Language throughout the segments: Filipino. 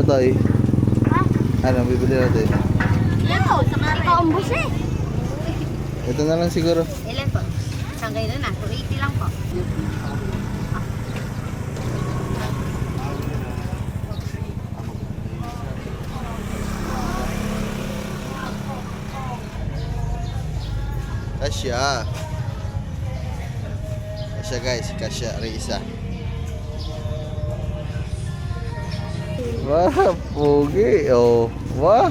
Toy? Ha? Ano, bibili natin? Ilan po? Ikaw ang bus eh. Ito na lang siguro. Ilan po? Isang kilo na. 280 lang po. Kasya. Kasya guys, kasya Risa. Wah, pogi. Oh, wah.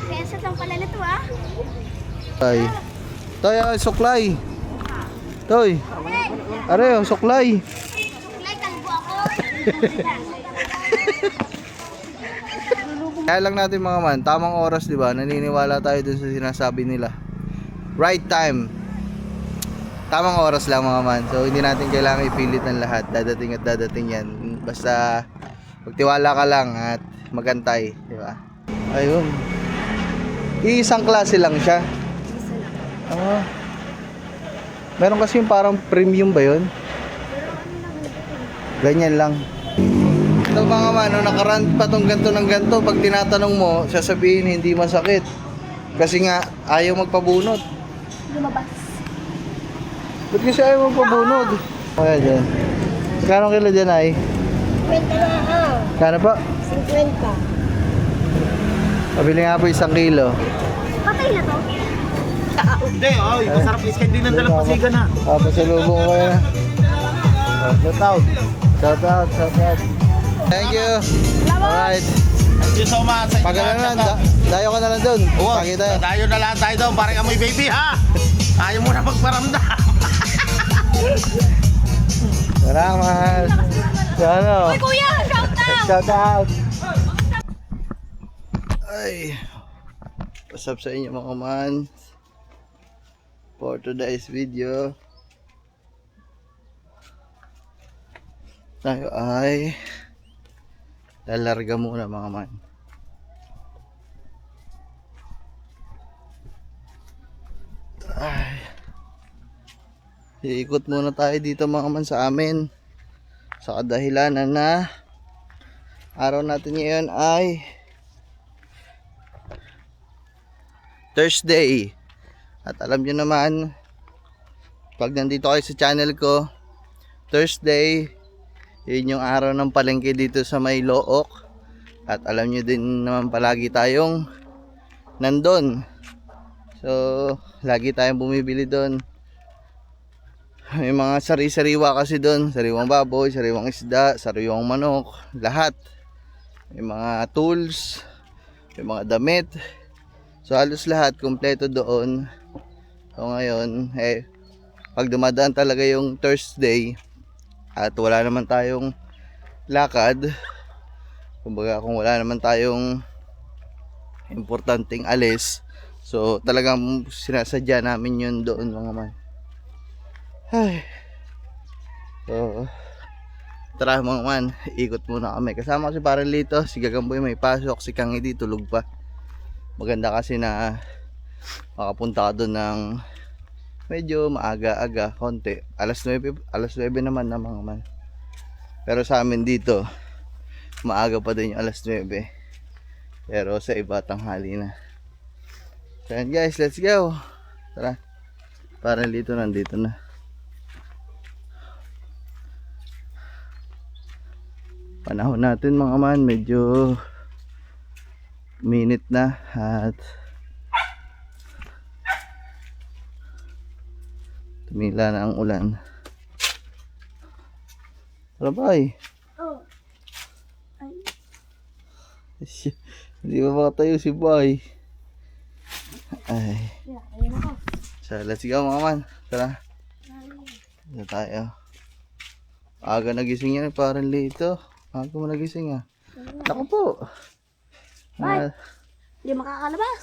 Pensa lang pala na to ah. Toy. Toy, suklay. Toy. Are, yung suklay. Suklay, kalbo ako. Kaya lang natin mga man, tamang oras, di ba? Naniniwala tayo dun sa sinasabi nila. Right time. Tamang oras lang mga man. So hindi natin kailangan ipilit ng lahat. Dadating at dadating yan. Basta magtiwala ka lang at magantay, di ba? Ayun. Iisang klase lang siya. Ah. Meron kasi yung parang premium ba yun? Ganyan lang. Ito mga man, nakarant pa tong ganto ng ganto. Pag tinatanong mo, sasabihin hindi masakit. Kasi nga, ayaw magpabunot. Lumabas. Ba't kasi ayaw magpabunod? Kaya dyan. Kano kilo dyan ay? 50 na ah. Kano pa? 50. Pabili nga po 1 kilo. Patay na to. Hindi, oh, masarap iskan din ng dalampasigan na. Pasalubong ko yan. Shout out. Shout out, shout out. Thank you. Alright. Thank you so much. Pag ano na, dayo ka na lang dun. Pakita tayo. Tayo na lang tayo doon, parang amoy baby ha. Ayaw mo na magparamdam. Salamat. Ano? Uy kuya, shout out! Shout out. Ay. What's up sa inyo mga man? For today's video, tayo ay lalarga muna mga man. Ay. Iikot muna tayo dito mga man sa amin. Sa kadahilanan na araw natin ngayon ay Thursday. At alam nyo naman, pag nandito kayo sa channel ko, Thursday, yun yung araw ng palengke dito sa may Look. At alam nyo din naman palagi tayong nandun. So, lagi tayong bumibili doon. May mga sari-sariwa kasi doon. Sariwang baboy, sariwang isda, sariwang manok, lahat. May mga tools, may mga damit. So, halos lahat, kompleto doon. So, ngayon, pag dumadaan talaga yung Thursday, at wala naman tayong lakad, kumbaga kung wala naman tayong importanteng alis, so talagang sinasadya namin yun doon mga man. Ay. So tara mga man, ikot muna kami. Kasama ko si Paralito, si Gagamboy may pasok, si Kangidi tulog pa. Maganda kasi na makapunta ka doon ng medyo maaga-aga konti. Alas 9 naman na mga man. Pero sa amin dito maaga pa din yung alas 9. Pero sa iba tanghali na. So yan guys, let's go. Tara. Paralito nandito na. Panahon natin mga man, medyo minute na at tumila na ang ulan. Tara bay. Oh. Ay. Hindi ba makatayo si bay? Ay. Ayun ako. So let's go mga man. Tara. Dito tayo. Aga nagising yan, parang lito. Aga mo nagising ah. Naku po. Bay, hindi makakalabas.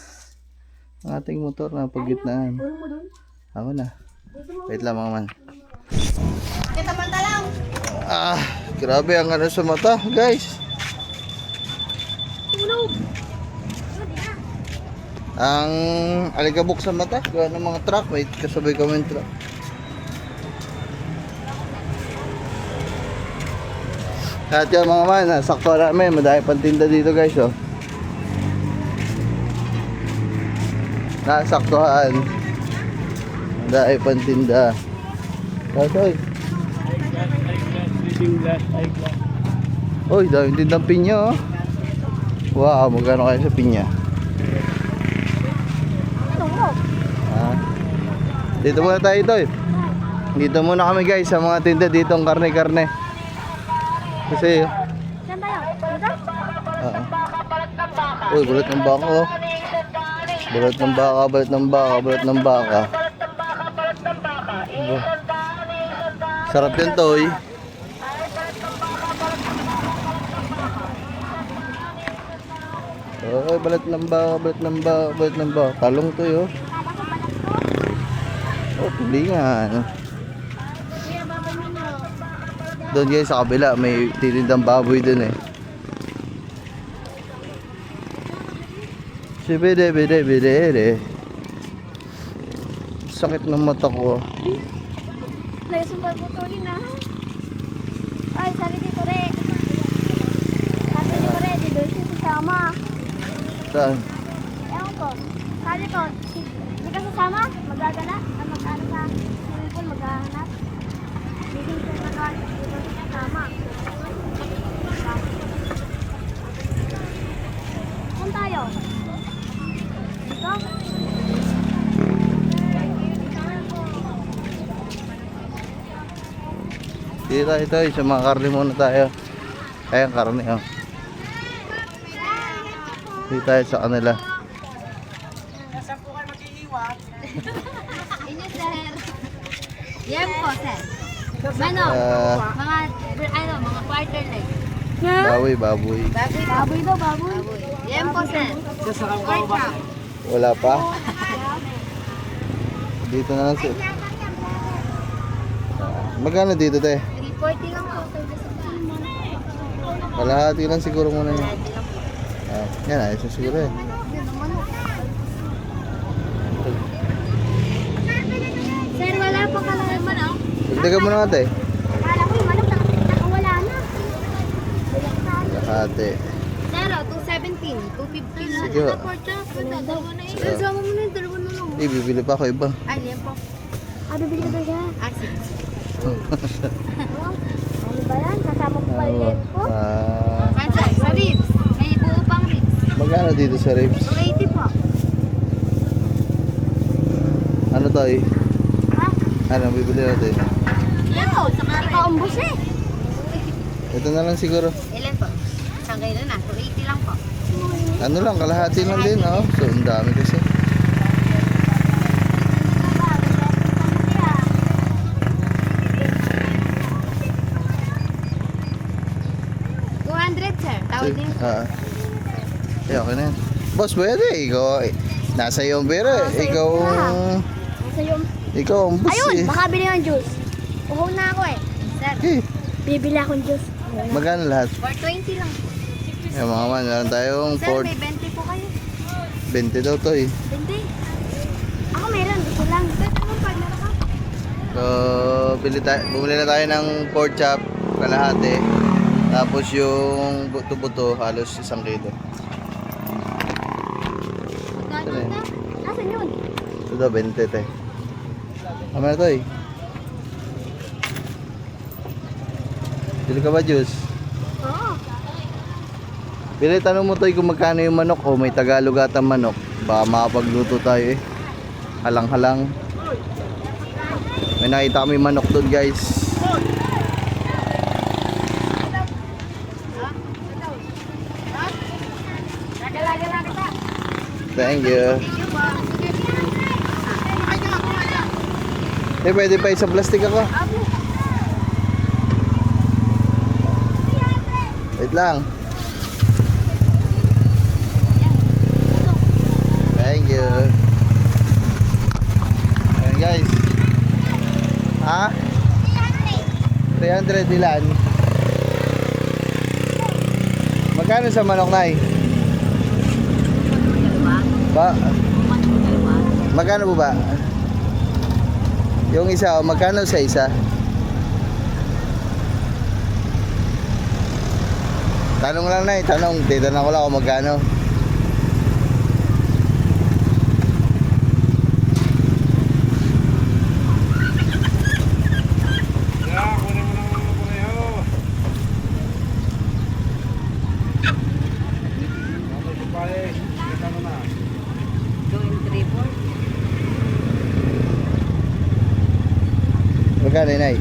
Ang ating motor na paggitnaan. Ulo mo dun. Ako na. Wait lang mga man. Kita manta lang. Ah, grabe ang ano sa mata, guys. Tulog. Ang alikabok sa mata, gawa ng mga truck. Wait, kasabay kami yung truck. At yung mga man, sakto namin, madami pang tinda dito guys, oh. Nasaktuhan. Madami pang tinda. Oy. Oy, dami tindang pinya, oh. Wow, magkano kayo sa pinya? Ah. Dito muna tayo, Toy. Dito muna kami guys sa mga tinda dito ang karne-karne. Kasi Saan tayo? Dito? uy, balat ng baka, oh. Balat ng baka, balat ng baka, balat ng baka. Sarap yan, Toy. Oy, balat ng baka, balat ng baka, balat ng baka. Talong to, oh. Oh, tulingan. Doon guys sa kabila may titindang baboy doon, eh. Sibide bide bide. Sakit ng mata ko. Layo sa pagputulin na. Ay, sabi dito rin. Sabi dito rin, dito si sasama. Saan? Ewan ko. Sabi ko, hindi ka sasama? Magagala? Magkano sa swimming pool? Maghahanap? Hindi ko magkano. Dito si sasama. Saan tayo? Dito? Dito tayo, Toy. Sa mga karne muna tayo. Ayan, karne, oh. Dito tayo sa kanila. Inyo, sir. Yan po, sir. Ano? Mga quarter leg. Baboy, baboy. Baboy daw, baboy. Yan po, sir. Pork chop. Wala pa? Dito na lang si... Magkano dito, te? 340 lang po. Kalahati lang siguro muna yun. Ah, yan, ayos na siguro, eh. Sir, wala pa kalahin mo na. Dagdagan mo na nga, te. Kala ko yung manok nakawala na. Kalahati. Sir, 217, 215 na. Sige, ho. Pork chop. Dalawa na yun. Sama mo na yung dalawa na lang. Eh, bibili pa ako iba. Ay, yan po. Ah, bibili ka daw siya? Ah, sige. Ano ba yan? Kasama ko pala yan po? Ah, Sir, sa ribs. May buo pang ribs. magkano dito sa ribs? 280 po. Ano, Toy? Ha? Ano, bibili natin? Yan po. Ikaw ang boss eh. Ito na lang siguro. Ilan po? Isang kayo na. 280 lang po. Ano lang, kalahati lang din, oh. So, ang dami kasi. Sir, tawad din. Eh, okay na yan. Boss, pwede. Ikaw, nasa iyo ang pera. Nasa iyo Ikaw, ang Nasa yung... ikaw ang boss, Ayun, eh. baka bili ng juice. Uhaw na ako eh. Sir, Eh, bibili akong juice. magkano lahat? 420 lang. Yung mga man, meron tayong Sir, Ford. may 20 po kayo. 20 daw to, eh. 20. Ako meron, gusto lang. Sir, anong partner ka? So, bumili na tayo ng pork chop, kalahati. Tapos yung buto-buto, halos 1 kilo. Magkano na? Nasaan yun? Ito daw, 20, te. Ano na to, eh? Bili ka ba juice? Oo. Bili, tanong mo to kung magkano yung manok o may Tagalog atang manok. Baka makapagluto tayo, eh. Halang-halang. May nakita kami manok doon, guys. Thank you. Eh, pwede pa isang plastic ako. Wait lang. Thank you. Ayan guys. Ha? 300 ilan? Magkano sa manok, Nay? Ba? Magkano po ba? Yung isa, magkano sa isa? Tanong lang na tanong. Titanong ko lang kung magkano. Magkano yun ay?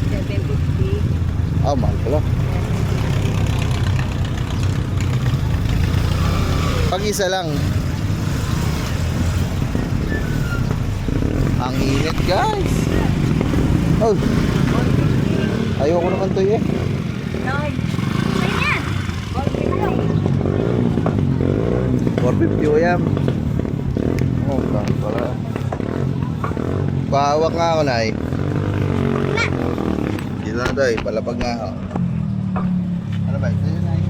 750. Oh, mahal pala. Pag isa lang. Ang init guys. Oh. Ayoko naman to eh. Ayun yan. 450 o yan. Oh, bakit pala. Pahawak nga ako na eh. Dito na to eh, palapag nga ako. Ano ba? Ito yun ay.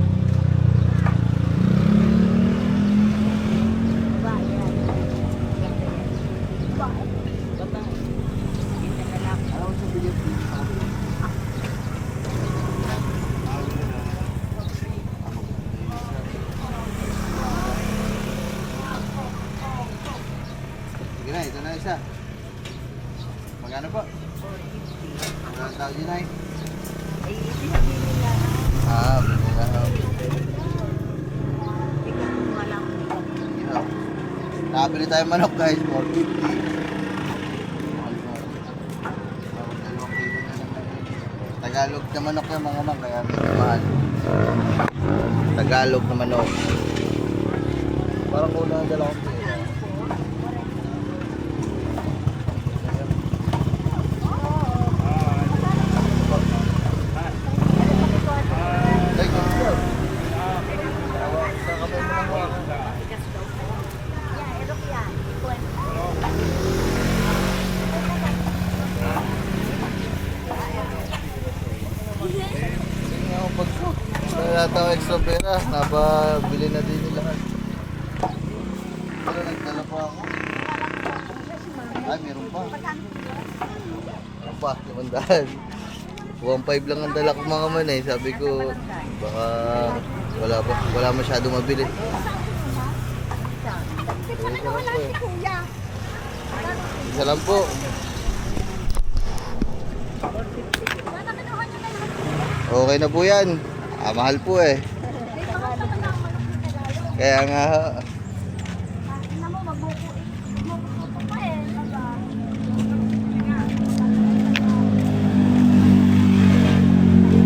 Sige na, ito na isa. Magkano po? Magkano tawag yun ay? Ah, binila ako. Nakabili tayo manok guys, 450. Tagalog na manok yung mga man, kaya medyo mahal. Tagalog na manok. Parang kulang ang dalawang pera. Wala tayong extra pera, napabili na din nila. Pero nagdala pa ako. Ay, meron pa. Ano pa? 500. 1.5 lang ang dala ko mga man eh. Sabi ko, baka wala masyado mabili. Isa lang po. Okay na po yan. Ah, mahal po eh. Kaya nga.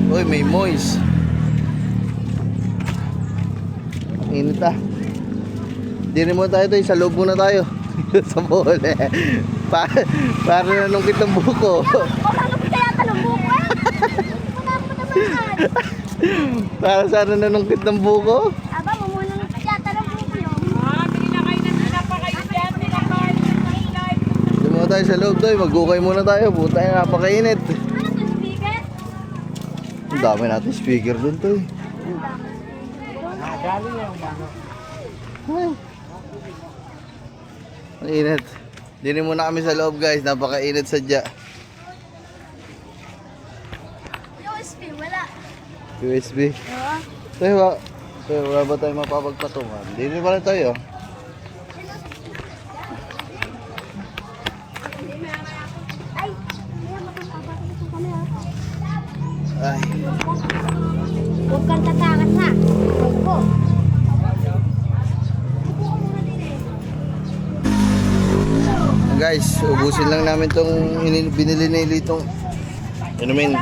Uy, may moist. Init ah. Dini mo tayo to, sa loob muna tayo. Sa mall eh. Para nanungkit ng buko. Para sana nanungkit ng buko. Aba, mamunang yata ng buko yun. Dito muna tayo sa loob tayo. Mag-ukay muna tayo. Puta yung napakainit. Ano to, speaker? Ang dami natin speaker dun to eh. Ang init. Dini muna kami sa loob guys. Napakainit sadya. USB, wala. USB. Oo. Tayo wala ba tayo mapapagpatungan? Dini pa rin tayo. Ay, kaya makapapasok ko kami ha. Ay. Huwag kang tatakas ha. Opo. Guys, ubusin lang namin tong binili na itong inumin.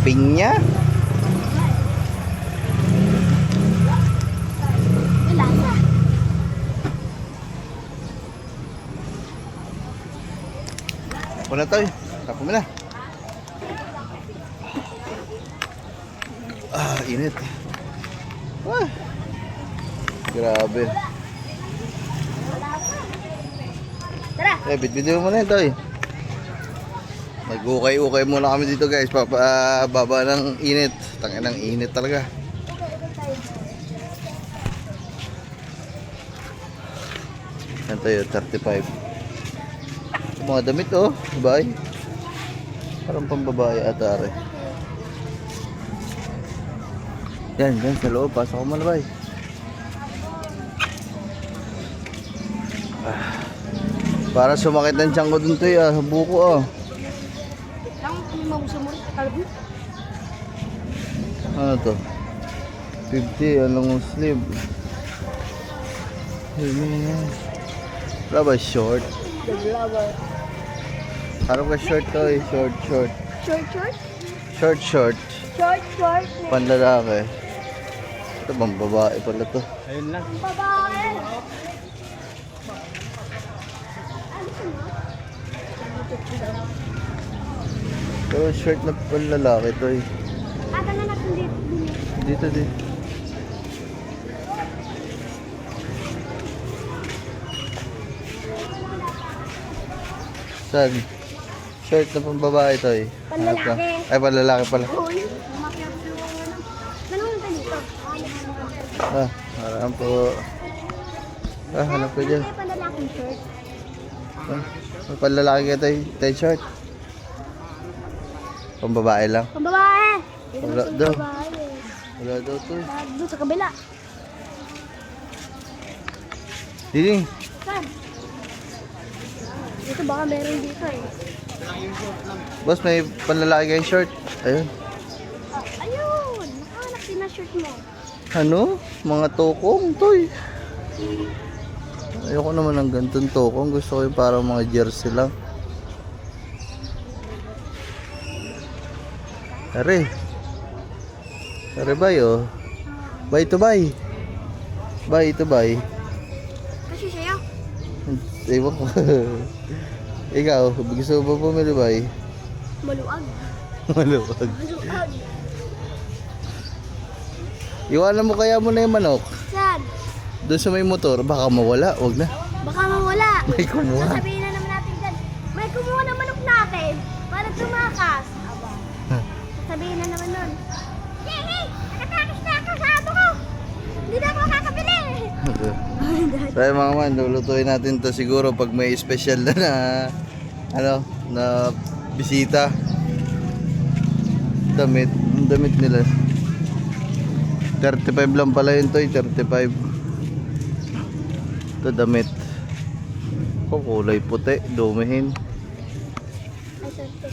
Pinya? Wala na. Wala tayo. Tapo mo na. Ah, init. Ah. Grabe. Tara. Bit-bitin mo na ito eh. Mag-ukay-ukay muna kami dito guys. Baba ng init. Tangin ng init talaga. Yan tayo, 35. Mga damit oh, babae. Parang pambabae ata rin. Yan, sa loob. Pasok ko muna, bay. Para sumakit ng tiyan ko dun to buko ah. Lang, mabusa mo rin. Kalbo. Ano to? 50, long sleeve. Wala ba short? The blower. Parang ka short to eh, short. Short. Short. Short. Panlalaki. Ito bang babae pala to? Ayun lang. Babae. Ito short na panlalaki to eh. Ata na natin dito. Dito. Saan? Short na pang babae to eh. Panlalaki. Ay, panlalaki pala. Uy, umakyat yung ano. Tanong ka dito. Harap po. Hanap ko dyan. May panlalaking shirt. May panlalaki ka tayo short. Pang babae lang. Pambabae. Wala daw. Babae. Wala daw to eh. Doon sa kabila. Diding. Saan? Dito baka meron dito eh. Boss, may panlalaki kayong short. Ayun. Ayun! Nakahanap din na shirt mo. Ano? Mga tokong toy. Ayoko naman ng ganitong tokong. Gusto ko yung parang mga jersey lang. Are bay oh. Bay to bay. Bay to bay. Kasi sa'yo. Ewan ko. Ikaw, gusto mo ba bumili bay? Maluag. Maluwag. Maluag. Iwanan mo kaya mo na yung manok. Saan? Doon sa may motor, baka mawala. Wag na. Baka mawala. May kumuha. Sasabihin na naman natin dyan. May kumuha ng manok natin. Para tumakas. Sasabihin na naman nun. Hey! Nakatakas na ako sa abo ko. Hindi na ako kakabili. Kaya mga man, lulutuin natin to siguro pag may special na na bisita. Damit nila. 35 lang pala yun to, 35. Ito damit. Kulay puti, dumihin. Ay, sorry.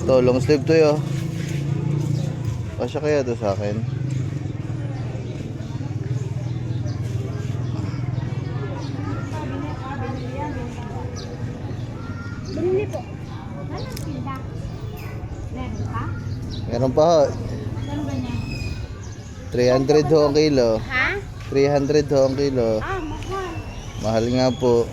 Ito, long sleeve to yun. Kasya kaya to sa akin? Bumili po. Anong tinda? Meron ka? Meron pa ho. Ano ba niya? 300 ho ang kilo. Ha? 300 ho ang kilo. Mahal. Mahal nga po.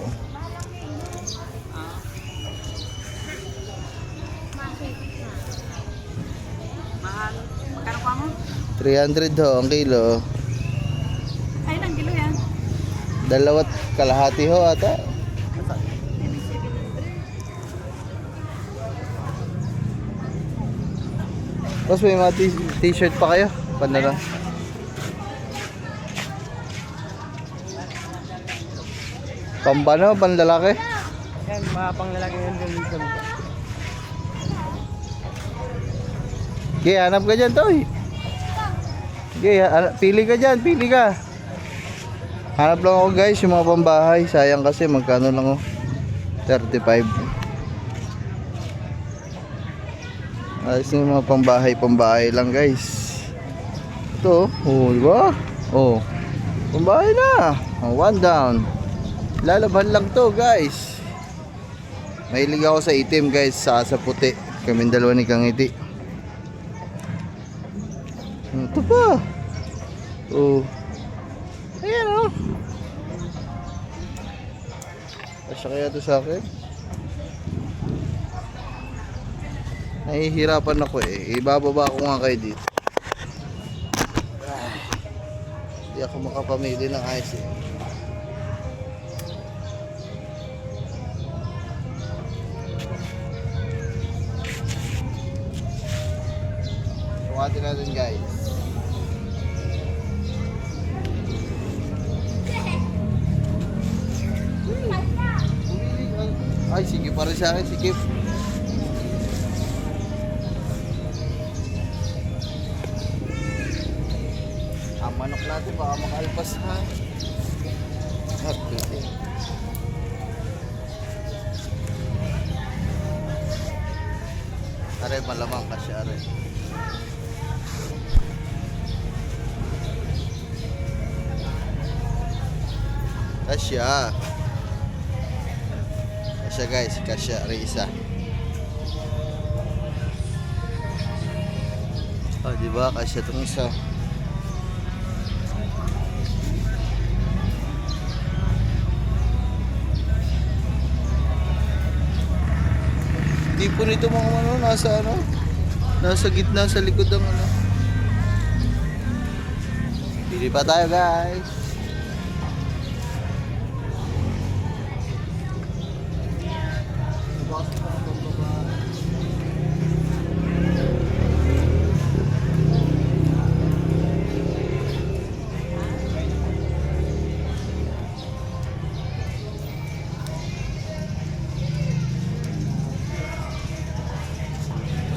Mahal. Magkano pa mo? 300 ho ang kilo. Ay, ang kilo yan. 2.5 ho ata. Tapos may mga t-shirt pa kayo? Paano lang? Pambano, panlalaki? Yan, mga panglalaki yun dito. Okay, hanap ka dyan, Toy. Okay, pili ka dyan, pili ka. Hanap lang ako guys, yung mga pambahay. Sayang kasi, magkano lang oh? 35. Ayos yung mga pambahay lang guys. Ito, oh, diba? Oh, pambahay na. Oh, one down. Lalaban lang to guys. Mahilig ako sa itim guys, sa puti. Kaming dalawa ni Kangiti. Ito pa. Oh. Ayan oh. Asya kaya to sa akin? Nahihirapan ako eh. Ibababa ko nga kayo dito. Ay, hindi ako makapamili ng ayos eh. Sukatin natin guys. sa akin si Kip. Ang manok natin baka makalpas ha. Okay. Are, malamang kasi are. Kasya. Kasya guys, kasya are isa. Oh, di ba? Kasya itong isa. Tipo nito mga ano, nasa gitna sa likod ng ano. Pili pa tayo guys.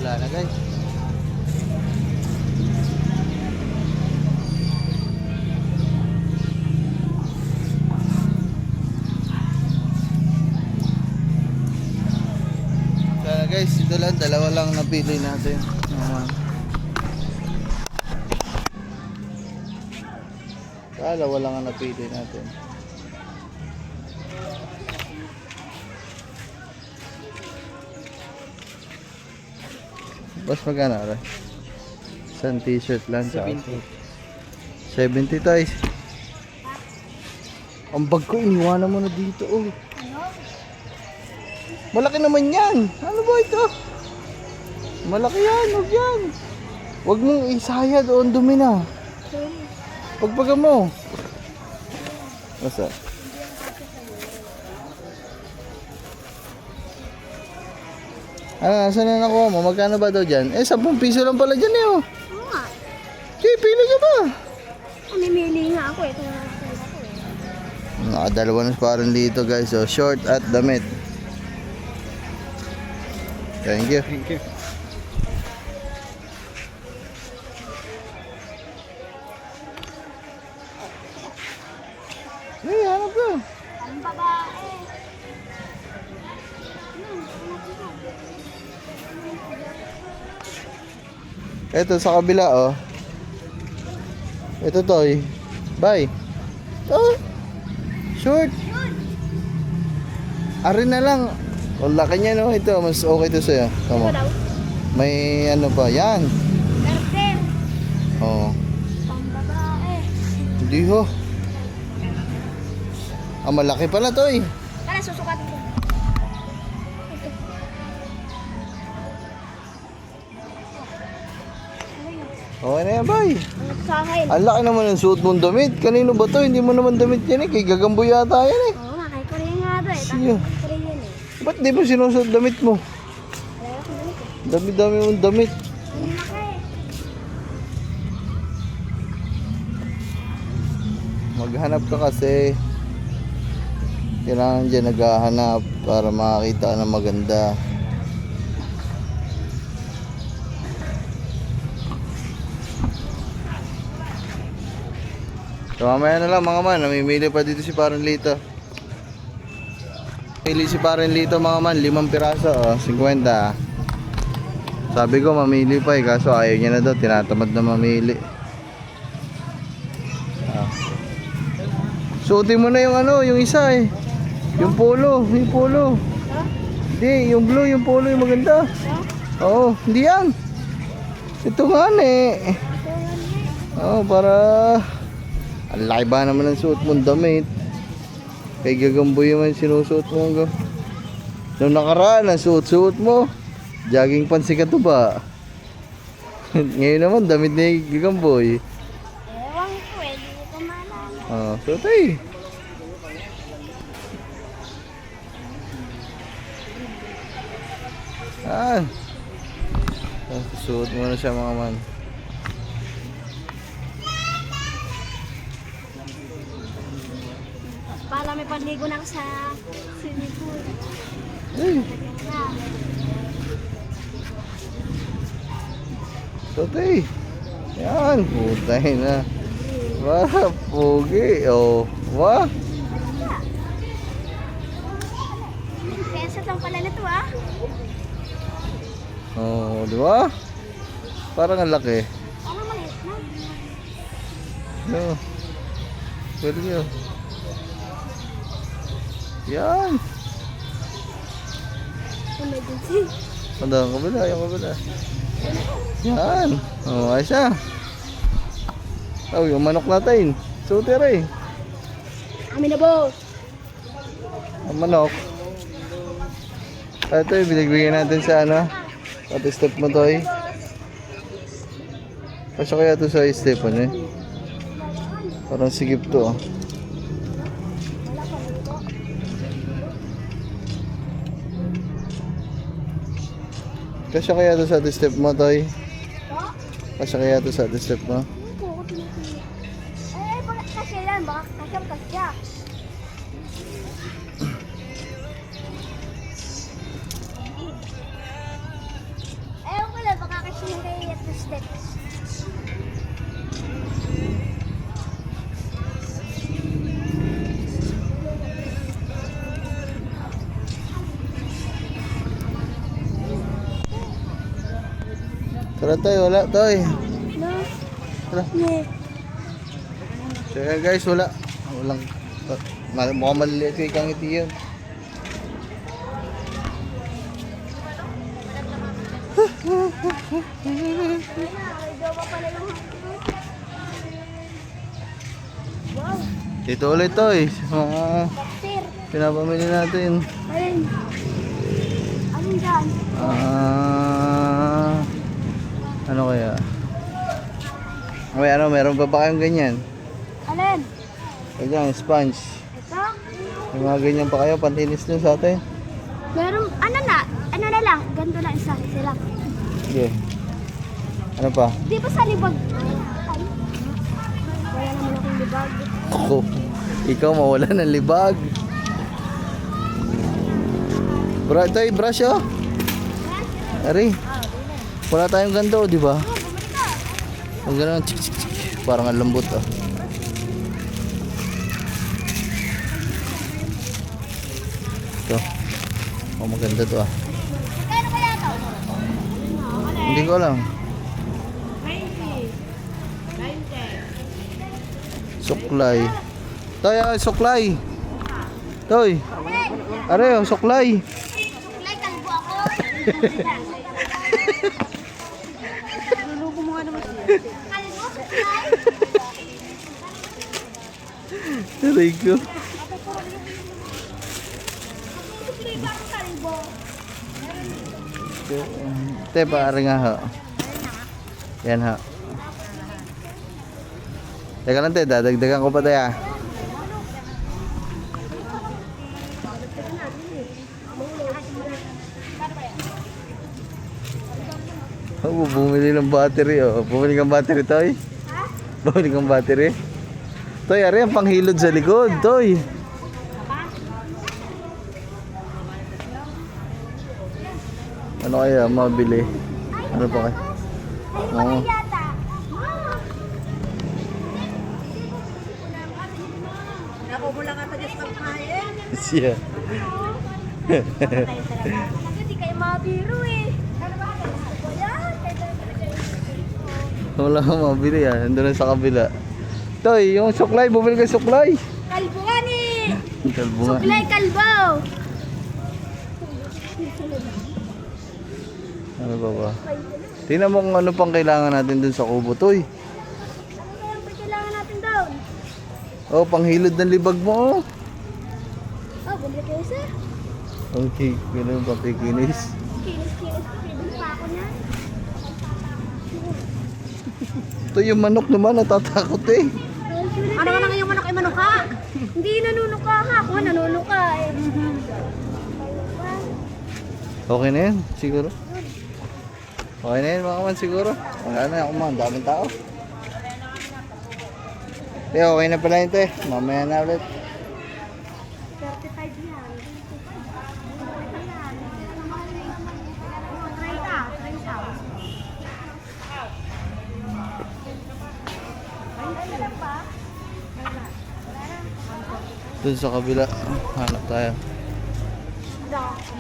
Wala na guys. Wala na guys, ito lang, dalawa lang napili natin. Dalawa lang ang napili natin. Boss, magkano rin? Isang t-shirt lang sa 70. 70 tayo. Ang bag ko, iniwanan mo na dito. Oh. Malaki naman yan. Ano ba ito? Malaki yan. Huwag yan. Huwag mong isaya doon. Dumi na. Pagpaga mo. Basta. Saan na nakuha mo? Magkano ba daw dyan? 10 piso lang pala dyan eh oh. Oo nga. Okay, pili ka ba? Namimili nga ako eh. Kaya nakasal ako eh. Nakadalawa na parang dito guys. So, short at damit. Thank you. Thank you. Hey, hanap ka. Ang babae. Ito sa kabila oh. Ito toy. Bye. Oh. Short. Ari na lang. Ang laki niya no. Ito mas okay to sa'yo. Tama. Ito daw. May ano pa. Yan. Garden. Oh. Pang babae. Hindi ho. Malaki pala to eh. Kaya susukatin ko. Okay na yan, bye. Ano sa akin? Ang laki naman ng suot mong damit. Kanino ba to? Hindi mo naman damit yan eh. Kay Gagambo yata yan eh. Oo nga, kay Korea nga to eh. Siya. Tapos Korea yan eh. Ba't di mo sinusuot damit mo? Wala akong damit eh. Dami-dami mong damit. Ang laki. Maghanap ka kasi. Kailangan dyan naghahanap para makakita ka ng maganda. So mamaya na lang mga man, namimili pa dito si Parang Lito. Pili si Parang Lito mga man, 5 piraso, 50. Sabi ko mamili pa eh, kaso ayaw niya na daw, tinatamad na mamili. Suotin mo na yung ano, yung isa eh. Yung polo, yung polo. Ha? Hindi, yung blue, yung polo, yung maganda. Ha? Oo, hindi yan. Ito nga eh. Oo, para... Ang laki ba naman ang suot mong damit? Kay Gagamboy naman sinusuot mo. Nung nakaraan, ang suot-suot mo. Jogging pants ka to ba? Ngayon naman, damit ni Gagamboy. Ewan ko eh, di ko maalala. Oo, suot eh. Suot mo na siya mga man. Para may panligo na ako sa swimming pool. Ay, Totoy. Yan, putay na. Wah, pogi. Oh, wah. Pensa lang pala na to ah. Oh, di ba? Parang ang laki. Ano maliit na? No. Pwede nyo. Yan. Emergency. Ano, yung kabila, yung kabila. Yan. Oh, ayos na. Oh, yung manok natin. Suter eh. Amin na boss. Ang manok. Ito yung binigbigyan natin sa ano. Pati step mo to eh. Kasya kaya to sa step ano eh. Parang sigip to oh. Kasya kaya to sa step mo to eh. Kasya kaya to sa step mo. Kasi yan, baka kasya. Ewan ko lang, baka kasi yung kayo at the steps. Tara toy, wala toy. No? Tara. Yeah. So yan guys, wala. Walang, mukhang maliliit kay Kang Iti yun. May jowa pala yung wow, Dito ulit toy. Mga bakter. pinapamili natin. Ayun. Anong dyan? Ano kaya? May ano, meron pa ba kayong ganyan? Alin? Ganyan, sponge. Ito? May mga ganyan pa kayo, pantinis nyo sa atin. Meron, ano na lang, ganito lang isa lang. Sige. Ano pa? Di ba sa libag? Ay, wala naman akong libag. Ako. Ikaw mawala ng libag. Toy, brush oh. Ari. Wala tayong ganito, di ba? Ang ganun, chik chik chik. Parang ang lambot oh. Ito. Oh, maganda to ah. Magkano kaya ito? Hindi ko alam. 20. Suklay. Toy, suklay. Toy. Are, oh, suklay. Kulay, kalbo ako. Lulubo mo nga naman siya. Kalbo? Kulay? Aray ko. Kulay ba ako kalbo? Te, paari nga ho. Yan ho. Teka lang te, dadagdagan ko pa tayo. Oh, bumili ng battery oh. Bumili kang battery, Toy. Bumili kang battery. Toy, ari ang panghilod sa likod, Toy. Ano kaya mabili? Ano pa kaya? Ay, Oo. yata. Ako mo lang ata just pagkain. Siya. Hindi kayo mabiro eh. Wala kang mabili ah. Nandun lang sa kabila. Toy, yung suklay. Bumili ka suklay. Kalbo nga ni! Kalbo nga. Suklay kalbo! Ano ba ba? Tingnan mo kung ano pang kailangan natin dun sa kubo, Toy. Ano kaya ang kailangan natin doon? Oh, panghilod ng libag mo. Oh, bumili kayo sir. Okay, ganun pa pikinis. Kinis-kinis. Pwede pa ako na. Ito yung manok naman, natatakot eh. Ano ka na ngayong manok ay manuka? Hindi nanunuka ha. Ako nga nanunuka eh. Okay na yan, siguro. Okay na yan mga man siguro. Wala na ako man, daming tao. Te, okay na pala yun te. Mamaya na ulit. 35 yan. Dun sa kabila. Hanap tayo.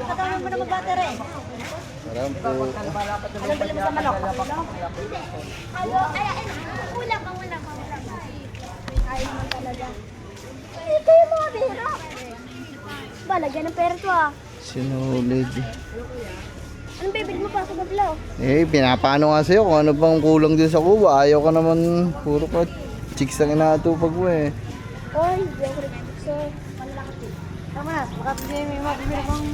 Katawin mo na mag-battery. Parang po. Anong bili mo sa manok? Hindi. Halo, ay, ulam. Ay, naman talaga. Ito yung mga bira. Ba, lagyan ng pera to ah. Sinulid. Anong bibili mo pa sa gablaw? Eh, pinapano nga sa'yo kung ano bang kulang din sa kuba. Ayaw ka naman, puro ka chicks ang inaatupag mo eh. Oy, hindi ako rin so, malaki. Tama na, makapili mo yung mabibili kong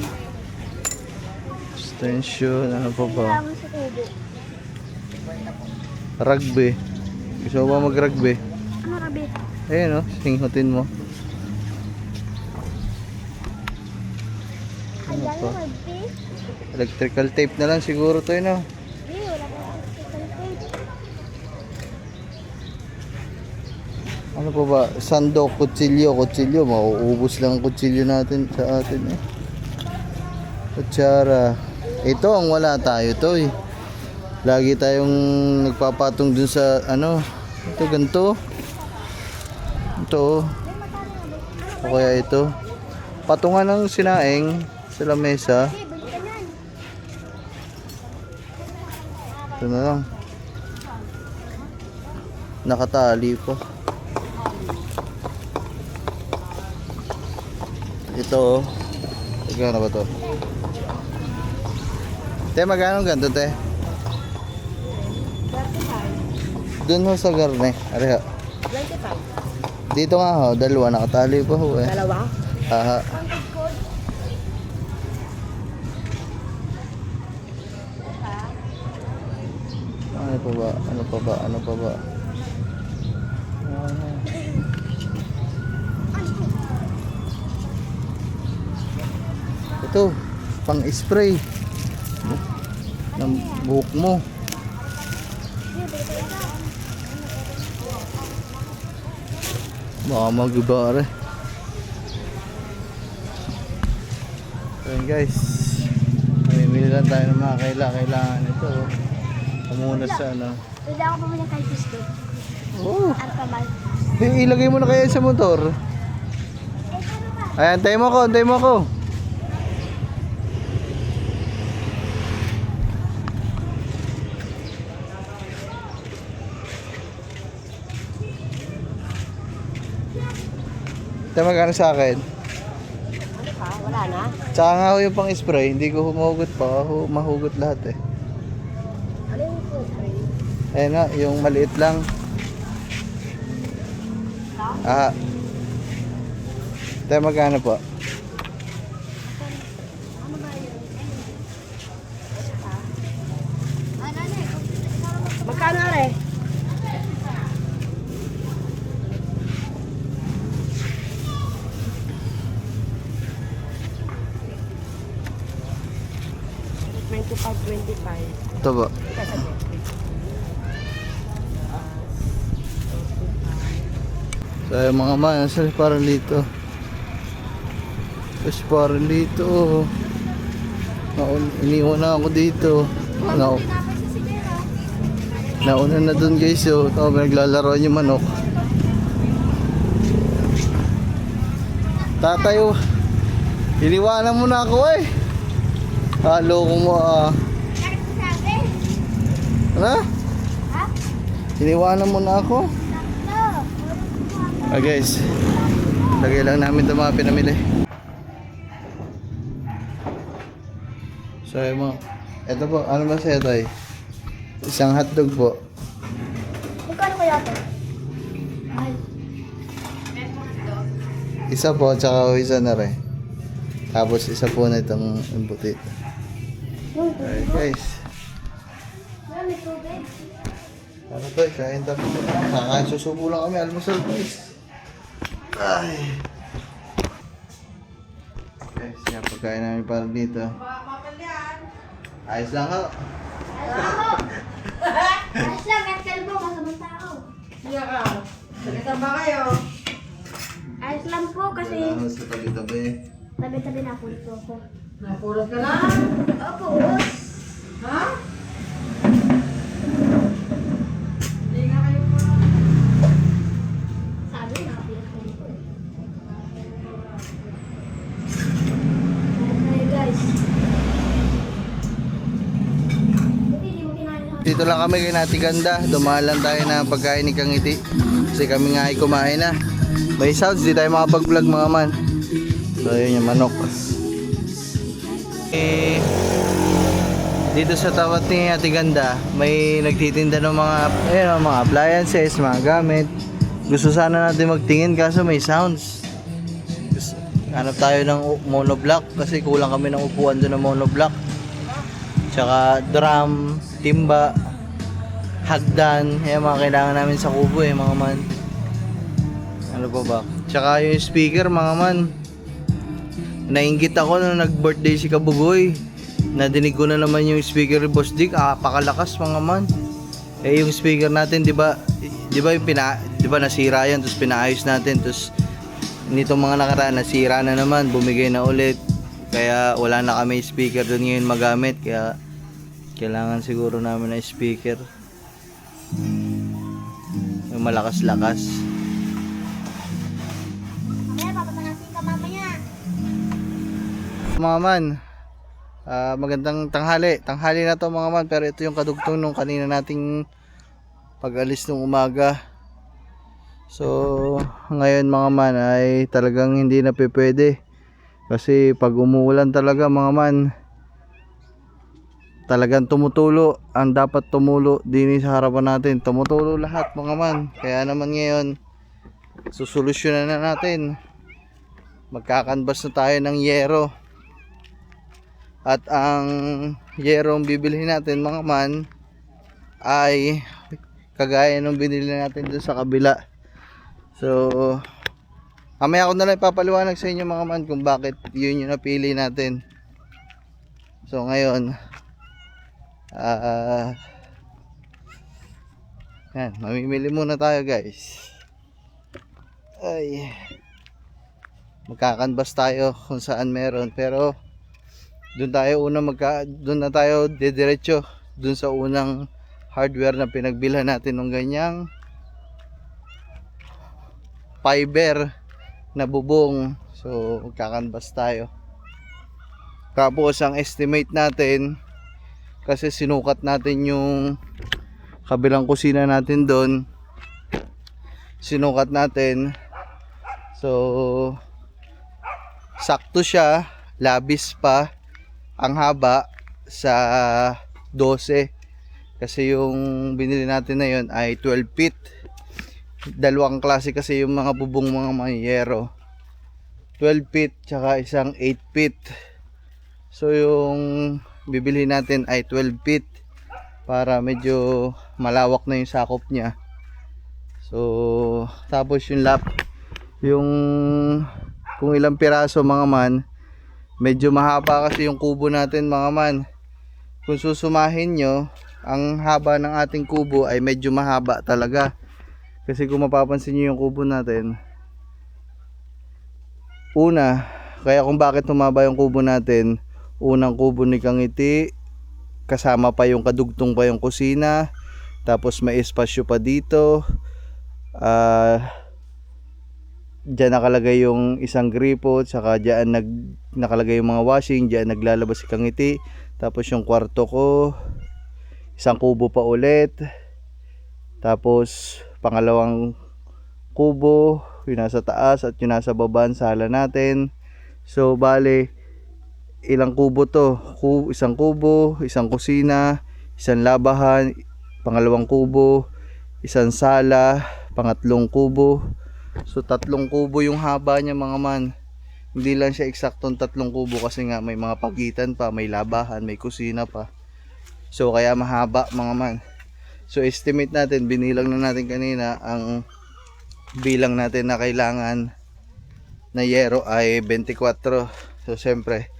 Extension, ano pa ba? kailangan sa kubo. Rugby. Gusto mo ba mag-rugby? Ano, Rabi? Ayun o, singhutin mo. Ang dami pa? Rabi. Electrical tape na lang siguro to yun o. Hindi, wala pa ako sa Ano pa ba? Sandok, kutsilyo. Mauubos lang ang kutsilyo natin sa atin eh. Kutsara. Ito ang wala tayo to eh. Lagi tayong nagpapatong dun sa ano. Ito ganito. Ito. O kaya ito. Patungan ng sinaing sa lamesa. Hindi, balik ka nan. Ito na lang. Nakatali pa. Ito oh. Magkano ba to? Te, magkano ganito te? 35. Doon ho sa garne. Areha. 25. Dito nga ho, dalawa nakatali pa ho eh. Dalawa? Aha. Ano pa ba? Ito, pang spray ng buhok mo. Baka mag-iba rin. So yun guys, mamimili lang tayo ng mga kailangan ito. Kumuna sa ano. Pwede ako bumili kay Pisto. Oh, Arpamal. ilagay mo na kaya sa motor. Ayan, antayin mo ko. Ito magkano sa akin? Ano ka? Wala na? Tsaka nga ho yung pang spray, hindi ko humugot pa, mahugot lahat eh. Ano yung food spray? Ayan nga, yung maliit lang. Ah. Ito magkano po? Ano ba yun? Ano na eh? Magkano re? $25.25. Ito po. So yung mga man, nasa parang dito. Tapos parang dito. Iniwan na ako dito. Nauna na dun guys. So, ito, naglalaro yung manok. Tatayo. Iniwanan mo na ako eh. Halo ko mo ah. Ano? Ha? Iniwanan mo na ako. Ah guys, lagay lang namin ito mga pinamili. So yung mga, ito po, ano ba sa'yo tayo? Isang hotdog po. Magkano kaya ito? Ay, Isa po, tsaka isa na rin. Tapos isa po na itong imbutit. Okay guys. may tubig. Ano to, kain tayo. Kakasusubo lang kami, almusal guys. Ay. Guys, yan pagkain namin para dito. Ayos lang ho. Ayos lang, kahit kalbo, masamang tao. Salita ba kayo? Ayos lang po kasi Kailangan sa tabi-tabi. tabi-tabi na po ito ako. Napulot ka na? Opo, Ha? Hindi nga kayo pa. sabi na, pilas ko dito. dito lang kami kay Nati Ganda. Dumaan lang tayo na pagkain ni Kangiti. Kasi kami nga ay kumain na. May sounds, di tayo makapag-vlog mga man. So yun yung manok. Dito sa tapat ni Ate Ganda, may nagtitinda ng mga, mga appliances, mga gamit. Gusto sana natin magtingin kaso may sounds. Hanap tayo ng monoblock kasi kulang kami ng upuan doon ng monoblock. Tsaka drum, timba, hagdan, yan mga kailangan namin sa kubo mga man. Ano pa ba? Tsaka yung speaker mga man. Nainggit ako nung nag-birthday si Kabugoy. Nadinig ko na naman yung speaker ni Boss Dick, pakalakas mga man. Yung speaker natin, 'di ba nasira 'yan, tapos pinaayos natin, tapos nitong mga nakaraan nasira na naman, bumigay na ulit. Kaya wala na kami speaker doon ngayon magamit, kaya kailangan siguro namin ng speaker. Yung malakas-lakas. Papapanasin ka mamaya. Mga man, magandang tanghali na to mga man, pero ito yung kadugtong nung kanina nating pag-alis nung umaga. So ngayon mga man ay talagang hindi na pwede kasi pag umuulan talaga mga man, talagang tumutulo ang dapat tumulo din sa harapan natin, tumutulo lahat mga man. Kaya naman ngayon susolusyonan na natin, magkakanbas na tayo ng yero. At ang yerong bibilhin natin mga man ay kagaya nung binili natin doon sa kabila. So mamaya ako na lang ipapaliwanag sa inyo mga man kung bakit yun yung napili natin. So ngayon yan, mamimili muna tayo guys. Ay, magkakanbas tayo kung saan meron, pero doon na tayo didiretso doon sa unang hardware na pinagbilhan natin ng ganyang fiber na bubong. So magkakanbas tayo. Tapos ang estimate natin, kasi sinukat natin yung kabilang kusina natin doon, sinukat natin, so sakto siya, labis pa ang haba sa 12, kasi yung binili natin na yun ay 12 feet. Dalawang klase kasi yung mga bubong mga mayero, 12 feet tsaka isang 8 feet. So yung bibili natin ay 12 feet para medyo malawak na yung sakop niya. So tapos yung kung ilang piraso mga man, medyo mahaba kasi yung kubo natin mga man. Kung susumahin nyo, ang haba ng ating kubo ay medyo mahaba talaga. Kasi kung mapapansin nyo yung kubo natin, kaya kung bakit humaba yung kubo natin, unang kubo ni Kangiti, kasama pa yung kadugtong pa yung kusina, tapos may espasyo pa dito. Diyan nakalagay yung isang gripo, saka diyan nakalagay yung mga washing, diyan naglalabas si Kangiti. Tapos yung kwarto ko, isang kubo pa ulit. Tapos pangalawang kubo, yung nasa taas at yung nasa baba, sala natin. So bale, ilang kubo to? Isang kubo, isang kusina, isang labahan, pangalawang kubo, isang sala, pangatlong kubo. So 3 kubo yung haba niya mga man. Hindi lang siya eksaktong 3 kubo kasi nga may mga pagitan pa, may labahan, may kusina pa. So kaya mahaba mga man. So estimate natin, binilang na natin kanina, ang bilang natin na kailangan na yero ay 24. So siyempre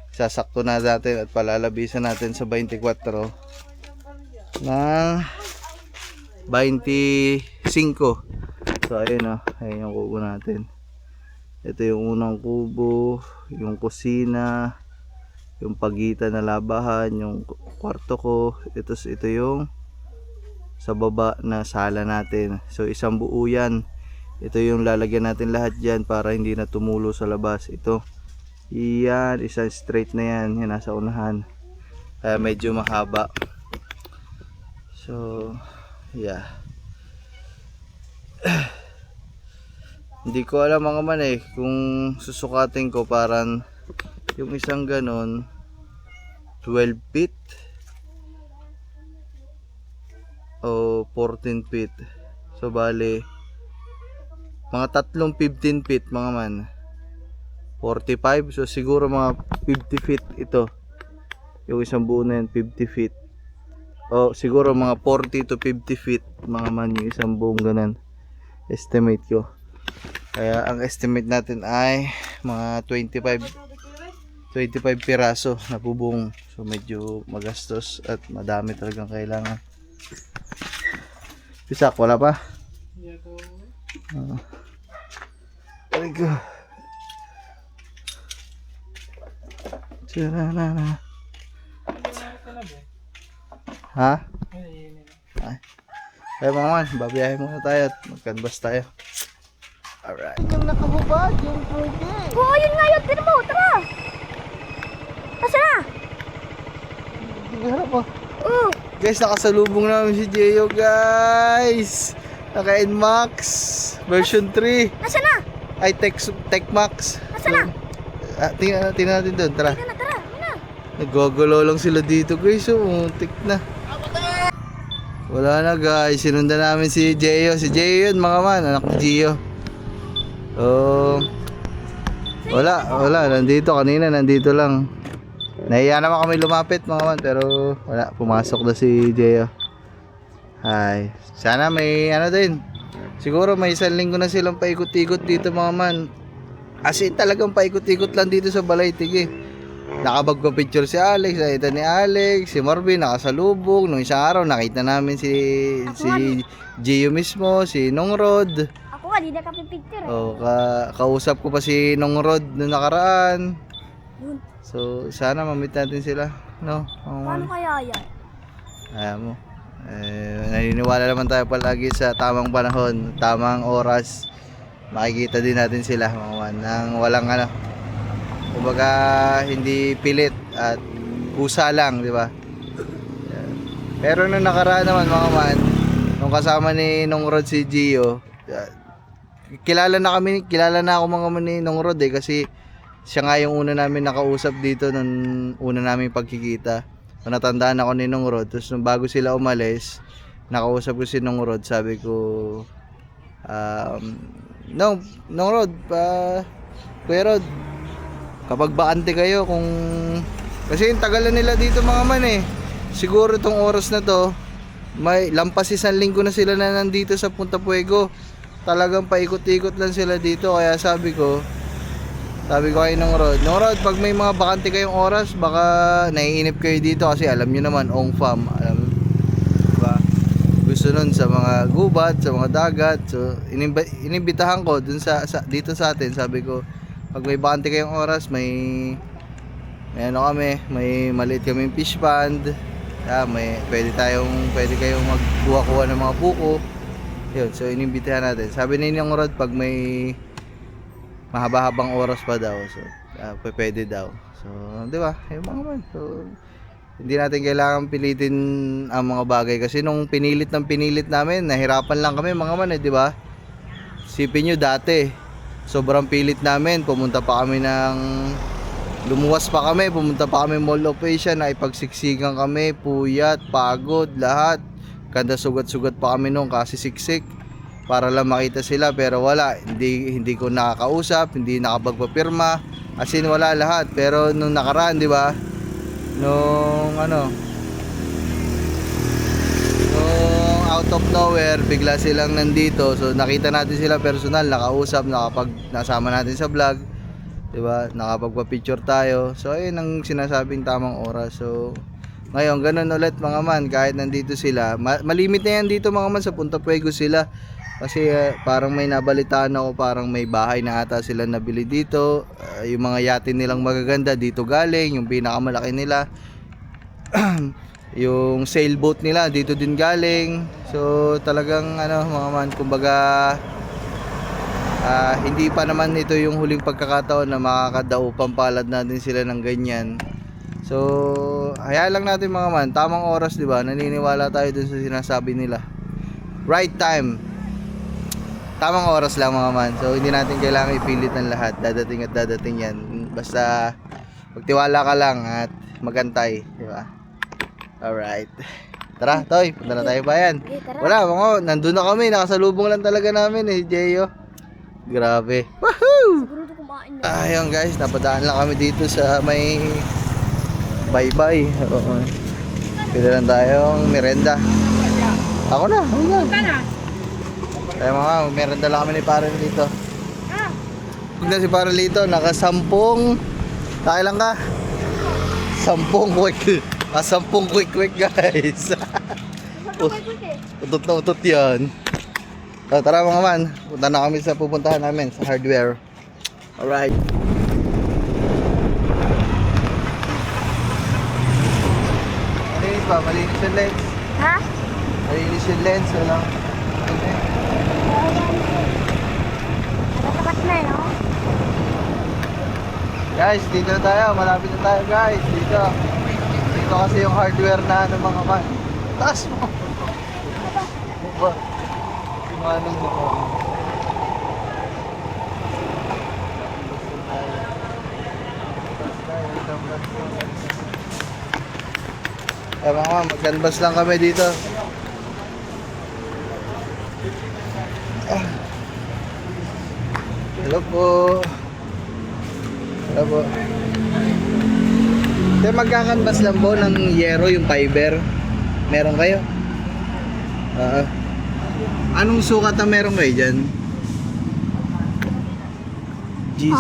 sasakto na natin at palalabisan natin sa 24 ng 25. So ayun ayun yung kubo natin. Ito yung unang kubo, yung kusina, yung pagitan na labahan, yung kwarto ko. Ito yung sa baba na sala natin. So isang buo yan. Ito yung lalagyan natin lahat dyan para hindi na tumulo sa labas. Ito, yan, isang straight na yan, yan nasa unahan. Kaya medyo mahaba. So, yeah. Hindi ko alam mga man kung susukatin ko parang yung isang ganon 12 feet o 14 feet. So bali mga tatlong 15 feet mga man. 45, so siguro mga 50 feet ito. Yung isang buo na yan 50 feet. O siguro mga 40 to 50 feet mga man yung isang buong ganun. Estimate ko. Kaya ang estimate natin ay mga 25 piraso na bubong. So medyo magastos at madami talagang kailangan. Pisak, wala pa? Aray ko. Tira-na-na. Ha? Ay. Kaya mga man, babiyahin muna tayo at mag-canvas tayo. Alright. Yung nakahubad, yung pwede. Oo, yun nga yun. Tira mo, tara. Asa na? Harap pa. Oo. Guys, nakasalubong namin si Gio, guys. Naka-NMAX version 3. Asa na? Ay, TechMax. Asa na? Tingnan natin doon, tara. Tara na, tara. Muna. Naggugulo lang sila dito, guys. Muntik na. Wala na, guys. Sinundan namin si Gio. Si Gio yun, mga man. Anak ni Gio. So, wala. Nandito kanina, nandito lang. Nahiya naman kami lumapit, mga man. Pero, wala. Pumasok na si Gio. Hi. Sana may ano din. Siguro may isang linggo na silang paikot-ikot dito, mga man. As in, talagang paikot-ikot lang dito sa Balaytig eh. Nakapagpa-picture si Alex, nakita ni Alex, si Marvin nakasalubong. Nung isang araw nakita namin si Gio mismo, si Nongrod. Ako nga, di na kapipicture eh. Oh, kausap ko pa si Nongrod noong nakaraan. Yun. So sana mamit natin sila, no? Paano kaya yan? Ayaw mo. Naniniwala naman tayo palagi sa tamang panahon, tamang oras. Makikita din natin sila mga man, nang walang ano. Kumbaga hindi pilit at kusa lang, di ba? Pero nung nakaraan naman mga man, nung kasama ni Nongrod si Gio, kilala na ako mga man ni Nongrod eh, kasi siya nga yung una namin nakausap dito nung una namin pagkikita. So, natandaan ako ni Nongrod, tapos nung bago sila umalis, nakausap ko si Nongrod, sabi ko, Nongrod, Kuya Rod, kapag bakante kayo kung kasi yung tagalan nila dito mga man eh, siguro itong oras na to may lampas isang linggo na sila na nandito sa Punta Puego. Talagang paikot-ikot lang sila dito. Kaya sabi ko kay Nongrod, pag may mga bakante kayong oras, baka naiinip kayo dito kasi alam nyo naman, Ong Fam, diba? Gusto nun sa mga gubat, sa mga dagat. So inimbitahan ko dun dito sa atin. Sabi ko, pag may bakante kayong oras, may ano kami, may maliit kaming fish pond. Pwede kayong magkuha-kuha ng mga buko. Yun, so inimbitahan natin. Sabi ni Nongrod, pag may mahaba-habang oras pa daw, so pwede daw. So, di ba? Yung mga man. So, hindi natin kailangan pilitin ang mga bagay kasi nung pinilit namin, nahirapan lang kami mga man, di ba? Sipin nyo dati, sobrang pilit namin, pumunta pa kami lumuwas pa kami, pumunta pa kami Mall of Asia, naipagsiksikan kami, puyat, pagod, lahat. Kanda sugat-sugat pa kami nung kasi siksik para lang makita sila, pero wala, hindi ko nakakausap, hindi nakapagpapirma, as in wala lahat. Pero nung nakaraan, di ba? Nung out of nowhere, bigla silang nandito. So nakita natin sila personal, nakausap, nasama natin sa vlog, 'di ba? Nakapagpa-picture tayo. So ayun ang sinasabing tamang oras. So ngayon ganun ulit mga man, kahit nandito sila, malimit na yan dito mga man, sa Punta Puego sila. Kasi parang may nabalitaan ako, parang may bahay na ata sila nabili dito. Yung mga yate nilang magaganda dito galing, yung pinakamalaki nila. Yung sailboat nila dito din galing. So talagang mga man, kumbaga hindi pa naman ito yung huling pagkakataon na makakadao pampalad natin sila ng ganyan. So, hayaan lang natin mga man, tamang oras, di ba? Naniniwala tayo dun sa sinasabi nila. Right time. Tamang oras lang mga man. So, hindi natin kailangan ipilit ng lahat. Dadating at dadating yan. Basta, magtiwala ka lang at magantay, di ba? Alright. Tara, Toy, punta na tayo bayan. Okay, tara. Wala, mga, nandun na kami. Nakasalubong lang talaga namin eh, Jeyo. Grabe. Woohoo! Siguro kumain na. Ayun guys, napadaan lang kami dito sa may bye-bye. Oo. Pila lang tayong merenda. Ako na. Kaya mga, merenda lang kami ni Parang dito. Ah, Tignan si Parang dito, naka-10. Nakailan ka? 10 quick. 10 quick guys. Utot na utot yan. So, tara mga man, punta na kami sa pupuntahan namin sa hardware. Alright. Malinis ba? Malinis yung lens. ha? Malinis yung lens. Walang... Natapat na no? Guys, dito na tayo. Malapit na tayo guys. Dito. Dito kasi yung hardware na ano mga man. Taas mo. Ba? Yung anong mo. Eh mga man, mag-canvas lang kami dito. Hello po. Hello po. Kaya magkakanvas lang po ng yero, yung fiber. Meron kayo? Anong sukat na meron kayo dyan? Gis.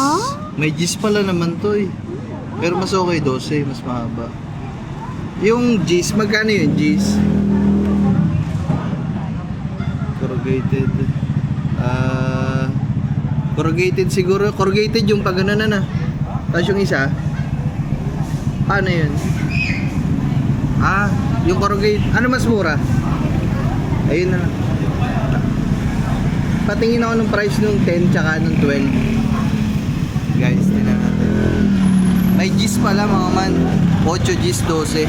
May gis pala naman to eh. Pero mas okay 12, mas mahaba. Yung gis, magkano yung gis? Corrugated. Corrugated siguro. Corrugated yung pag ano na. Tapos yung isa, paano yun? Yung corrugated. Ano mas mura? Ayun na lang. Patingin ako ng price nung 10 tsaka nung 12. Guys, tingnan natin. May gis pala mga man. 8 gis 12.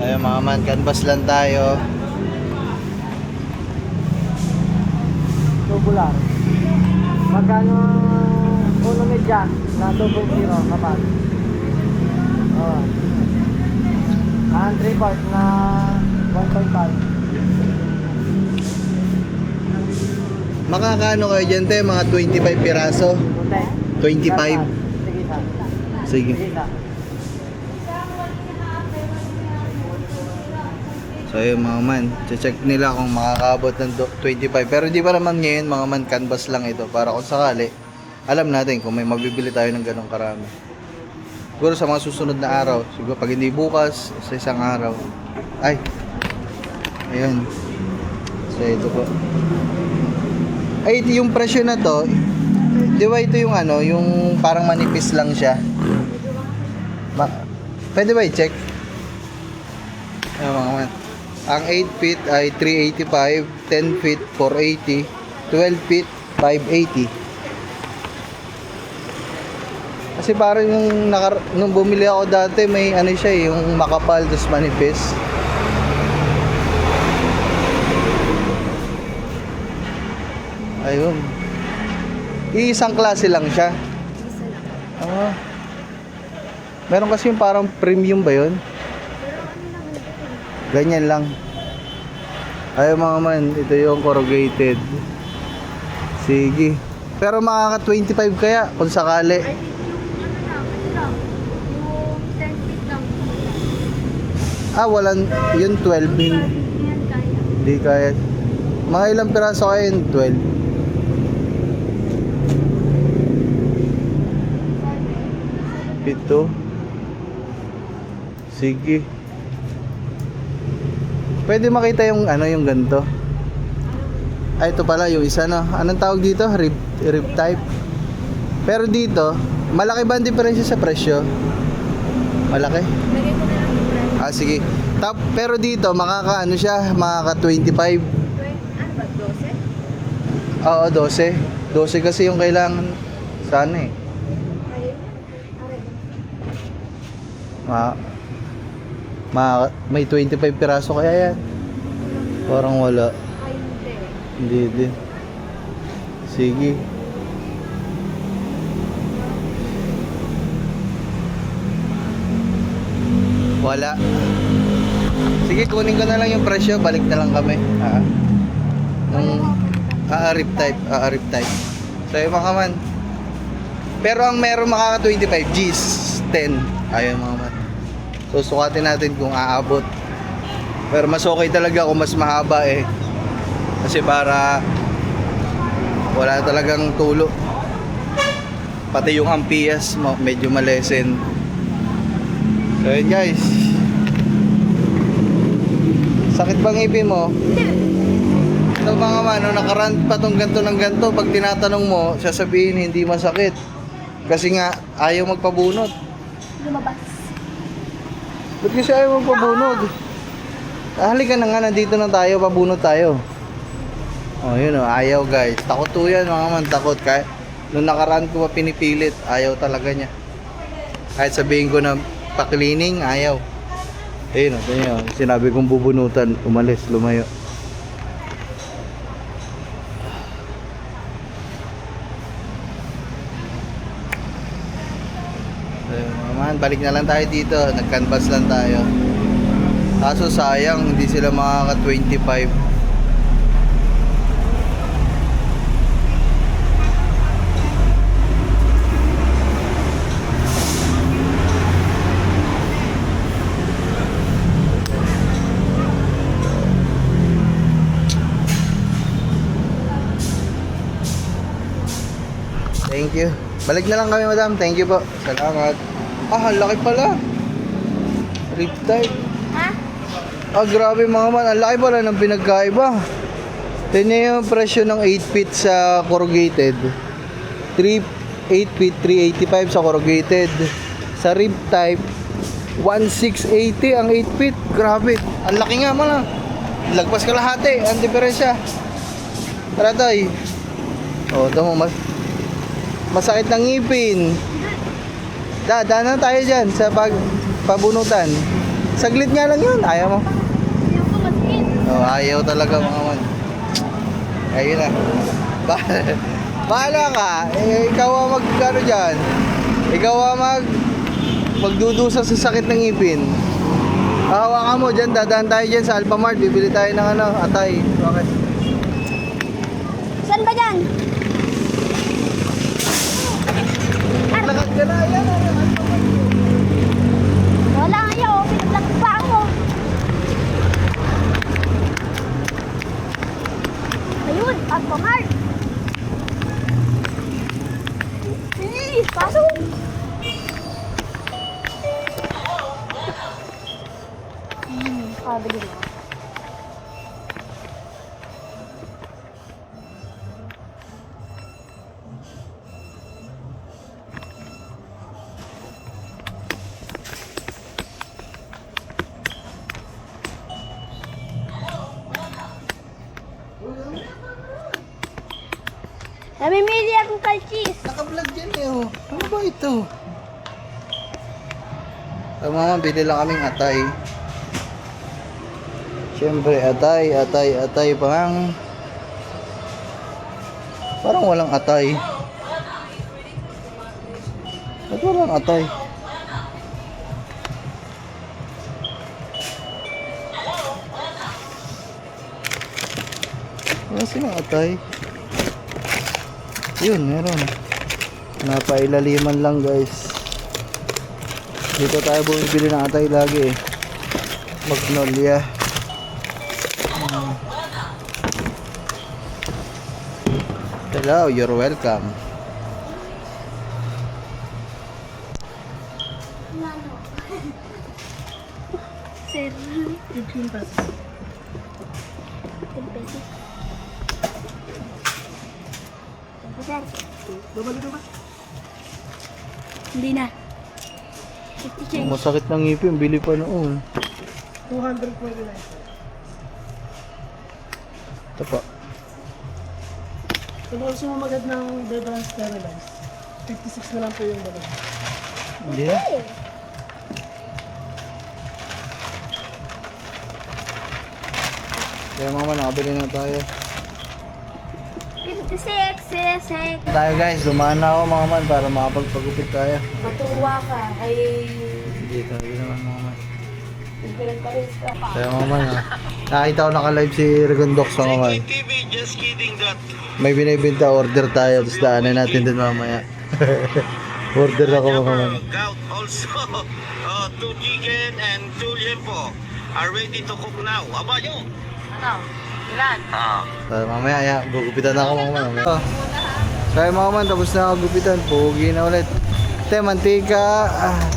Ayun mga man, canvas lang tayo. Tubular. Magkano ulo medya na 2.0 kapag? Oo. 3 part na 1.5. Makakaano kayo dyan te? Mga 25 piraso? 25. Sige sa. Sige. Sige sa. So ayun mga man, check nila kung makakaabot ng 25. Pero di pa naman ngayon mga man, canvas lang ito. Para kung sakali, alam natin kung may mabibili tayo ng ganong karami. Siguro sa mga susunod na araw, siguro pag hindi bukas, sa isang araw. Ay, ayun. So ito po. Ay, ito yung presyo na to. Di ba ito yung ano, yung parang manipis lang siya. Pwede ba i-check? Ayun mga man. Ang 8 feet ay 385, 10 feet 480, 12 feet 580. Kasi parang yung nung bumili ako dati, may ano siya, yung makapal tas manipis. Ayun. Iisang klase lang siya. Meron kasi yung parang premium ba yun? Ganyan lang. Ayun mga man, ito yung corrugated. Sige. Pero makaka 25 kaya kung sakali. Yung 10 feet lang. Walang yung 12 Yan kaya. hindi kaya. Mga ilang piraso kaya yung 12? Pito. Sige. Pwede makita yung ano, yung ganito. Ay, ito pala yung isa, no. Anong tawag dito? Rib type. Pero dito, malaki ba ang diferensya sa presyo? Malaki? Lagay ko na lang yung price. Sige. Pero dito, makaka ano siya, makaka 25. Ano ba, 12? Oo, 12. 12 kasi yung kailangan sana eh. May 25 piraso kaya yan. Parang wala. Ay, hindi. Hindi din. Sige. Wala. Sige, kunin ko na lang yung presyo. Balik na lang kami. Rip type. So yung mga man. Pero ang meron makaka 25 G's 10. Ayun mga man. So sukatin natin kung aabot. Pero mas okay talaga kung mas mahaba eh. Kasi para wala talagang tulo. Pati yung ampias medyo malesen. So yun guys. Sakit bang ngipin mo? Ito mga man, nakarant pa tong ganto ng ganto. Pag tinatanong mo, sasabihin hindi masakit. Kasi nga, ayaw magpabunod. Lumabas. Ba't kasi ayaw magpabunod? Halika na nga, nandito na tayo, pabunod tayo. Oh, yun o, ayaw guys. Takot to yan mga man, takot. Kahit nung nakaraan ko pa pinipilit, ayaw talaga niya. Kahit sabihin ko na pa-cleaning, ayaw. Ayun o, yun, sinabi kong bubunutan, umalis, lumayo. Ayun, mga man, balik na lang tayo dito. Nag-canvas lang tayo. Kaso sayang, hindi sila makaka-25. Thank you. Balik na lang kami, madam. Thank you po. Salamat. Ang laki pala. Riptide. Ha? Grabe mga man. Ang laki pala ng pinagkaiba. Tignan yung presyo ng 8 feet sa corrugated. 8 feet, 385 sa corrugated. Sa rib type, 1680 ang 8 feet. Grabe. Ang laki nga man. Lagpas ka lahat eh. Ang diferensya. Tara tayo. O, ito mo. Masakit ng ngipin. Daanan tayo dyan sa pabunutan. Saglit nga lang yun. Ayaw mo. Ayaw ko masakit. Ayaw talaga mga man. Ayun na. Bahala ka. Ikaw ang magkano dyan. Ikaw ang magdudusa sa sakit ng ngipin. Hawakan mo dyan. Dadaan tayo dyan sa Alphamart. Bibili tayo ng atay. Bakit? Saan ba dyan? Lakad ka na. Ayan. Wala ayaw. Pinaglakad pa ako. Ayun, Alphamart. Pasok. Kabili mo. Namimili akong kalchis. Naka-vlog dyan eh. Oh. Ano ba ito? Mga bili lang kaming atay. Siyempre, atay. Parang walang atay. Ba't walang atay? Wala silang atay. Yun, meron. Napailaliman lang guys. Dito tayo bumibili ng atay lagi eh. Magnolia. Hello, you're welcome. Sir. 15 pesos. 10 pesos. Sir. Babalik ka ba? Hindi na. 50 change. Masakit ng ngipin, bili pa noon. 229. Ito pa. Kung gusto mo magad ng Devrans Sterilized, 56 na lang po yung dalawa. Hindi na. Kaya mama, nakabili na tayo. 56. Tayo guys, dumaan na ako mga man para makapagpagupit tayo. Matuwa ka. Ay, Hindi tayo naman mga man. nagpirang-paris ka pa. Kaya mga man, nakita ko naka-live si Regondox mga man. TV, just kidding that. May binibinta, order tayo, tapos daanan natin din mamaya. Order ako mga man. Gout also. 2 chicken and 2 liempo are ready to cook now. Aba yun. Ano? Ilan? So, mamaya, gugupitan na ako mga man. So ayun, mga man, tapos na ako gupitan. Pugi na ulit. Ito, mantika,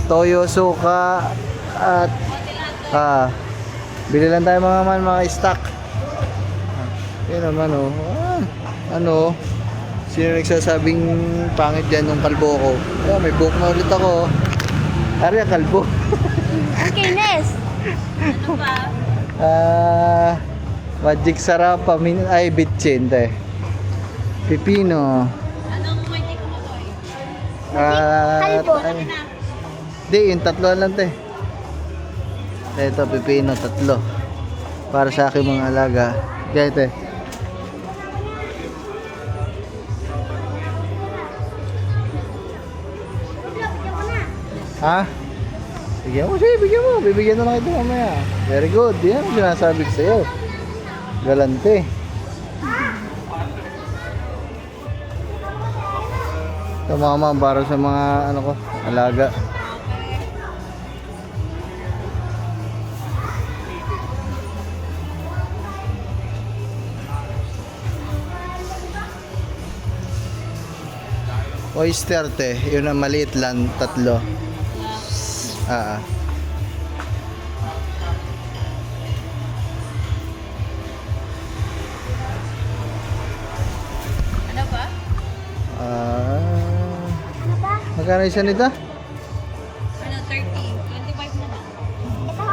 toyo, suka, at bili lang tayo mga man, mga stock. Yun naman oh. Ano, sino nagsasabing pangit dyan nung kalbo ko? May buhok na ulit ako. Ari, kalbo. Okay, Nes. Magic sarap, ay bitchin, te. Pipino. Anong magic mo, boy? Kalbo. Hindi, yung tatlo lang, te. Ito, pipino, tatlo. Para sa aking mga alaga. Kaya, te. Ha? Bigyan mo, sige, bigyan mo. Bibigyan na lang ito mamaya. Very good. Yan ang sinasabi ko sa'yo. Galante. Ito mama, para sa mga ano ko, alaga. Oyster, te. Yun ang maliit lang, tatlo. Ano ba? Ano ba? Magkano isa nito? Ano, 30. 25 na lang. Ito.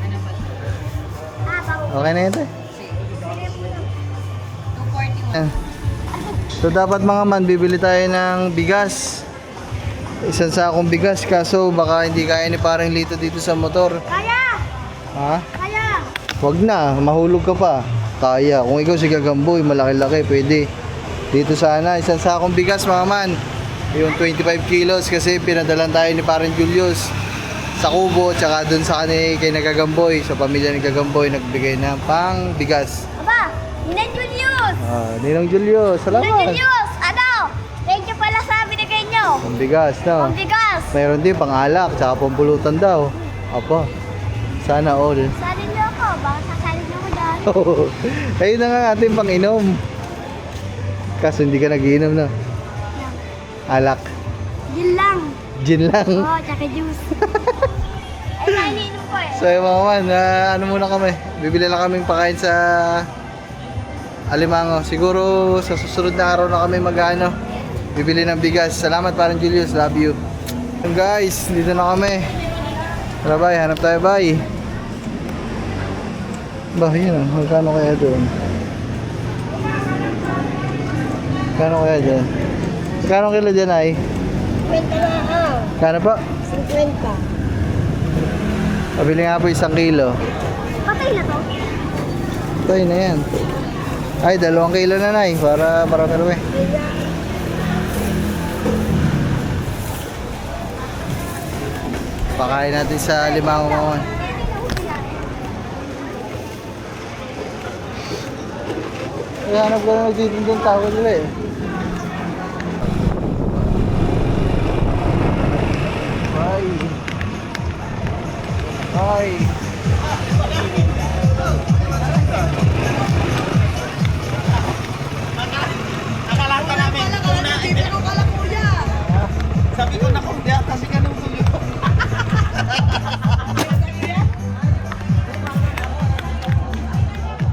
Ano ba? Okay na ito. 241. So dapat mga man, bibili tayo ng bigas. Isang sakong bigas, kaso baka hindi kaya ni parang Lito dito sa motor. Kaya! Ha? Kaya! Wag na, mahulog ka pa. Kaya, kung ikaw si Gagamboy, malaki-laki, pwede. Dito sana, isang sakong bigas mga man. Yung 25 kilos kasi pinadalan tayo ni parang Julius sa Kubo, tsaka dun sa kay Nagagamboy, sa pamilya ni Gagamboy, nagbigay ng pang bigas. Aba! Ninang Julius! Ninong Julius, Ninang salamat. Julius! Ano? Thank you pala sa binigay nyo. Pang bigas, no? Pambigas! Mayroon din pang alak, tsaka pang pulutan daw. Apo, sana all. Salin nyo ako. Baka sasalin nyo ko dyan. Ayun na nga ating pang inom. Kaso hindi ka nagiinom, no? Alak. Yun lang. Gin lang. Oo, tsaka juice. Ay, naininom ko eh. So yung mga man, ano muna kami, bibili lang kaming pakain sa Alimango. Siguro sa susunod na araw na kami mag-ano, bibili ng bigas. Salamat parang Julius, love you. Yun guys, dito na kami. Tara bye, hanap tayo bye. Bah, yun oh, magkano kaya doon? Magkano kaya dyan? Magkano kilo dyan ay? 50 na ako. Kano po? 50. Pabili nga po 1 kilo. Patay na to. Tayo na yan. Ay, 2 kilo na nai para marami-rami. Pakain natin sa Alimango mga. Ay, hanap ko na nagtitindong tao nila eh. Bye. Bye. Nakalata namin. Sabi ko na kundya kasi ganun ko yun.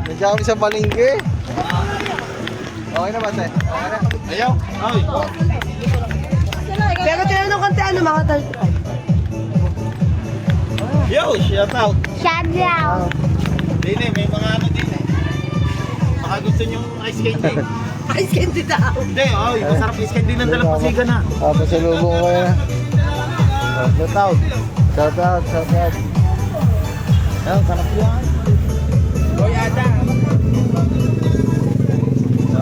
Nandiyan kami sa palengke. Okay na ba, te? Okay na? Ayaw. Ay. Pero tinanong kante ano mga 35. Yo, shout out. Shout out. Din may mga ano din Baka gusto nyo ice candy. Ice candy daw. Hindi, masarap ice candy ng Dalampasigan na. Pasalubong ko kayo na. Shout out. Shout out, shout out. Ayun, sarap yan. Boy, Ada. So,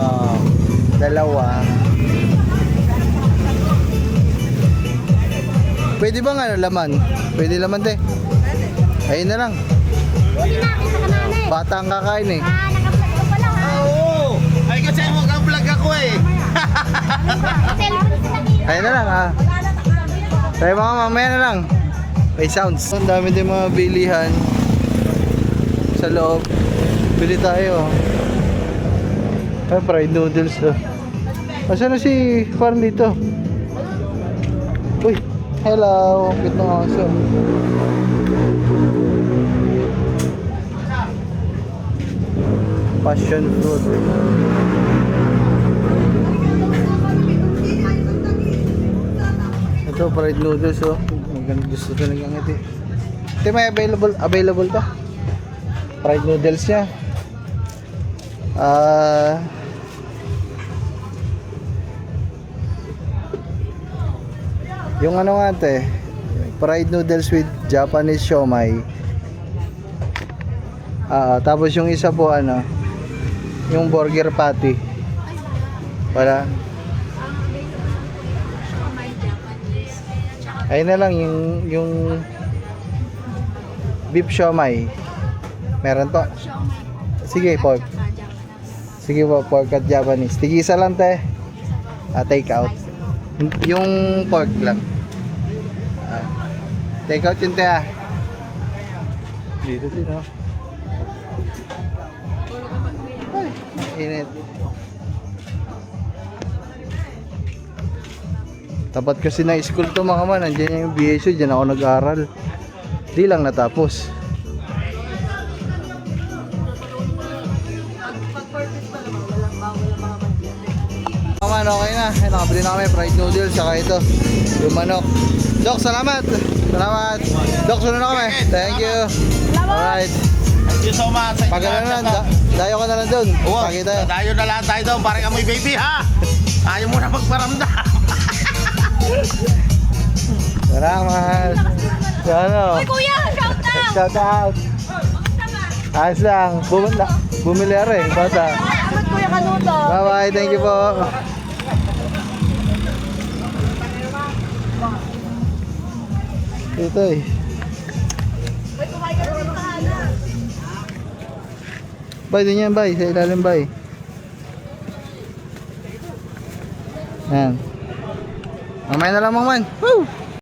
dalawa. Pwede bang ano, laman? Pwede laman, te. Ayun na lang. Huli na, kita ka na eh. Bata ang kakain eh. Naka-vlog ka pala ha. Oo! Ay kasi mag-vlog ako eh. Cellphone sa nakita. Ayun na lang ah. Tayo mga mamaya na lang. May sounds. Ang dami din mga bilihan sa loob. Bili tayo. Ay, fried noodles oh. Asan na si Farn dito? Uy, hello. Cute ng aso. Passion fruit. Ito, fried noodles oh. Maganda, gusto ko lang ngiti. Ito may available to. Fried noodles niya. Yung ano nga ate, fried noodles with Japanese siomai. Tapos yung isa po ano, yung burger patty. Wala. Ayun na lang yung beef siomai. Meron to. Sige, pork. Sige po, pork at Japanese. Tigisa lang te. Take out. Yung pork lang. Take out yun te ah. Dito din oh. Ay, init. Tapat kasi na school to mga man. Nandiyan yung BSU. Diyan ako nag-aaral. Di lang natapos. Man, okay na. Ay, nakabili na kami fried noodles saka ito yung manok. Dok, salamat. Salamat. Dok, sunod na kami. Thank you. Alright. Thank you so much. Pag ano na, dayo ka na lang doon. Pagi tayo. Tayo na lang tayo doon. Parang amoy baby ha. Ayaw mo na magparamdam. Salamat. Ano? Uy kuya, shout out! Shout out. Ayos lang. Bumili rin. Bata. Salamat kuya Kanuto. Bye bye. Thank you po. Ito eh. Bay, doon yan bay. Sa ilalim bay. Yan. Mamaya na lang mga man. Woo!